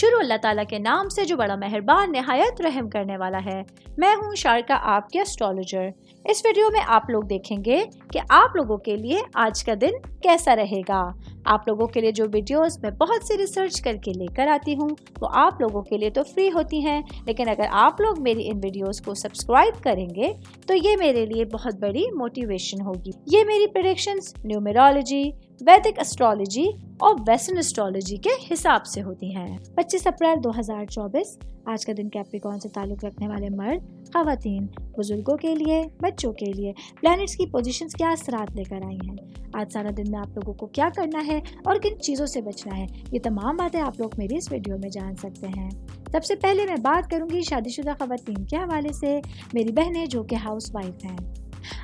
شروع اللہ تعالیٰ کے نام سے جو بڑا مہربان نہایت رحم کرنے والا ہے۔ میں ہوں شارکا، آپ کے اسٹرالوجر۔ اس ویڈیو میں آپ لوگ دیکھیں گے کہ آپ لوگوں کے لیے آج کا دن کیسا رہے گا۔ آپ لوگوں کے لیے جو ویڈیوز میں بہت سی ریسرچ کر کے لے کر آتی ہوں وہ آپ لوگوں کے لیے تو فری ہوتی ہیں، لیکن اگر آپ لوگ میری ان ویڈیوز کو سبسکرائب کریں گے تو یہ میرے لیے بہت بڑی موٹیویشن ہوگی۔ یہ میری پریڈکشنز نیومرولوجی، ویدک اسٹرالوجی اور ویسٹرن اسٹرالوجی کے حساب سے ہوتی ہیں۔ 25 اپریل 2024 آج کا دن کیپریکارن سے تعلق رکھنے والے مرد، خواتین، بزرگوں کے لیے، بچوں کے لیے پلانٹس کی پوزیشنز کیا اثرات لے کر آئی ہیں۔ آج سارا دن میں آپ لوگوں کو کیا کرنا ہے اور کن چیزوں سے بچنا ہے، یہ تمام باتیں آپ لوگ میری اس ویڈیو میں جان سکتے ہیں۔ سب سے پہلے میں بات کروں گی شادی شدہ خواتین کے حوالے سے، میری بہنیں جو کہ ہاؤس وائف ہیں۔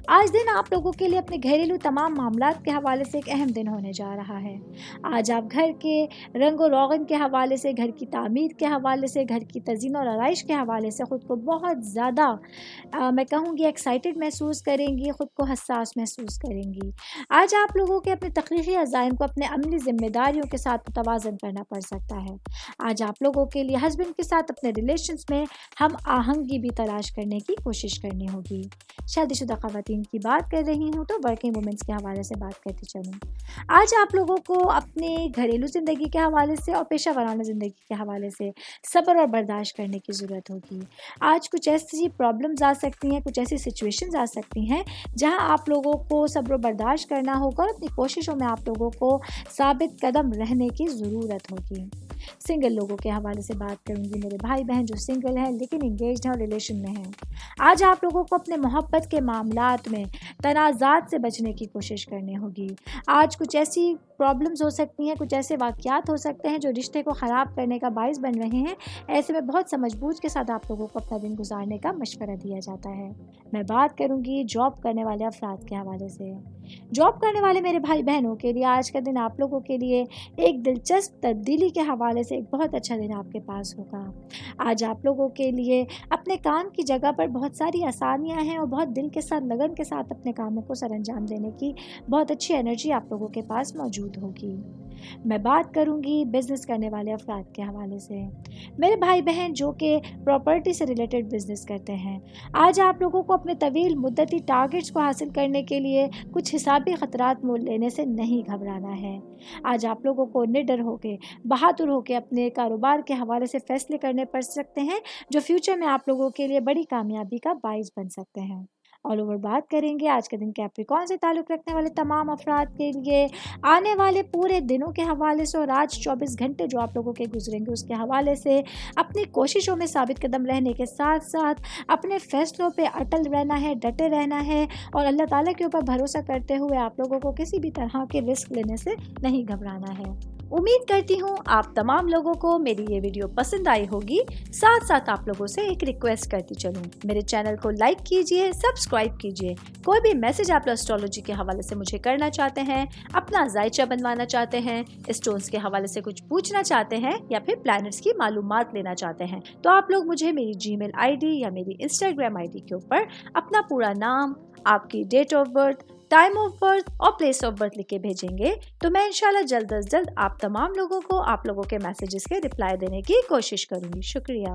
آج دن آپ لوگوں کے لیے اپنے گھریلو تمام معاملات کے حوالے سے ایک اہم دن ہونے جا رہا ہے۔ آج آپ گھر کے رنگ و روغن کے حوالے سے، گھر کی تعمیر کے حوالے سے، گھر کی تزئین اور آرائش کے حوالے سے خود کو بہت زیادہ میں کہوں گی ایکسائٹڈ محسوس کریں گی، خود کو حساس محسوس کریں گی۔ آج آپ لوگوں کے اپنے تخلیقی عزائم کو اپنے عملی ذمہ داریوں کے ساتھ متوازن کرنا پڑ سکتا ہے۔ آج آپ لوگوں کے لیے ہسبینڈ کے ساتھ اپنے ریلیشنز میں ہم آہنگی بھی تلاش کرنے کی کوشش کرنی ہوگی۔ شادی شدہ خواتین کی بات کر رہی ہوں تو ورکنگ وومنس کے حوالے سے بات کرتی چلوں۔ آج آپ لوگوں کو اپنے گھریلو زندگی کے حوالے سے اور پیشہ ورانہ زندگی کے حوالے سے صبر اور برداشت کرنے کی ضرورت ہوگی۔ آج کچھ ایسی پرابلمز آ سکتی ہیں، کچھ ایسی سچویشنز آ سکتی ہیں جہاں آپ لوگوں کو صبر و برداشت کرنا ہوگا اور اپنی کوششوں میں آپ لوگوں کو ثابت قدم رہنے کی ضرورت ہوگی۔ سنگل لوگوں کے حوالے سے بات کروں گی، میرے بھائی بہن جو سنگل ہیں لیکن انگیجڈ ہیں اور ریلیشن میں ہیں۔ آج آپ لوگوں کو اپنے محبت کے معاملات میں تنازعات سے بچنے کی کوشش کرنی ہوگی۔ آج کچھ ایسی پرابلمز ہو سکتی ہیں، کچھ ایسے واقعات ہو سکتے ہیں جو رشتے کو خراب کرنے کا باعث بن رہے ہیں۔ ایسے میں بہت سمجھ بوجھ کے ساتھ آپ لوگوں کو اپنا دن گزارنے کا مشورہ دیا جاتا ہے۔ میں بات کروں گی جاب کرنے والے افراد کے حوالے سے۔ جاب کرنے والے میرے بھائی بہنوں کے لیے آج کا دن آپ لوگوں کے لیے ایک دلچسپ تبدیلی کے حوالے سے ایک بہت اچھا دن آپ کے پاس ہوگا۔ آج آپ لوگوں کے لیے اپنے کام کی جگہ پر بہت ساری آسانیاں ہیں اور بہت دل کے ساتھ، لگن کے ساتھ اپنے کاموں کو سر انجام دینے کی بہت اچھی انرجی آپ لوگوں کے پاس موجود ہوگی۔ میں بات کروں گی بزنس کرنے والے افراد کے حوالے سے۔ میرے بھائی بہن جو کہ پراپرٹی سے ریلیٹڈ بزنس کرتے ہیں، آج آپ لوگوں کو اپنے طویل مدتی ٹارگٹس کو حاصل کرنے کے لیے کچھ حسابی خطرات مول لینے سے نہیں گھبرانا ہے۔ آج آپ لوگوں کو نڈر ہو کے، بہادر ہو کے اپنے کاروبار کے حوالے سے فیصلے کرنے پڑ سکتے ہیں جو فیوچر میں آپ لوگوں کے لیے بڑی کامیابی کا باعث بن سکتے ہیں۔ آل اوور بات کریں گے آج کے دن کیپریکارن سے تعلق رکھنے والے تمام افراد کے لیے آنے والے پورے دنوں کے حوالے سے اور آج 24 گھنٹے جو آپ لوگوں کے گزریں گے اس کے حوالے سے اپنی کوششوں میں ثابت قدم رہنے کے ساتھ ساتھ اپنے فیصلوں پہ اٹل رہنا ہے، ڈٹے رہنا ہے اور اللہ تعالیٰ کے اوپر بھروسہ کرتے ہوئے آپ لوگوں کو کسی بھی طرح کے رسک لینے سے نہیں گھبرانا ہے۔ امید کرتی ہوں آپ تمام لوگوں کو میری یہ ویڈیو پسند آئی ہوگی۔ ساتھ ساتھ آپ لوگوں سے ایک ریکویسٹ کرتی چلوں، میرے چینل کو لائک کیجئے، سبسکرائب کیجئے۔ کوئی بھی میسج آپ اسٹرالوجی کے حوالے سے مجھے کرنا چاہتے ہیں، اپنا ذائچہ بنوانا چاہتے ہیں، اسٹونز کے حوالے سے کچھ پوچھنا چاہتے ہیں یا پھر پلانٹس کی معلومات لینا چاہتے ہیں تو آپ لوگ مجھے میری جی میل آئی ڈی یا میری انسٹاگرام آئی ڈی کے اوپر اپنا پورا نام، آپ کی date of birth, time of birth اور پلیس آف برتھ لکھ کے بھیجیں گے تو میں انشاءاللہ جلد از جلد آپ تمام لوگوں کو آپ لوگوں کے میسیجز کے رپلائی دینے کی کوشش کروں گی۔ شکریہ۔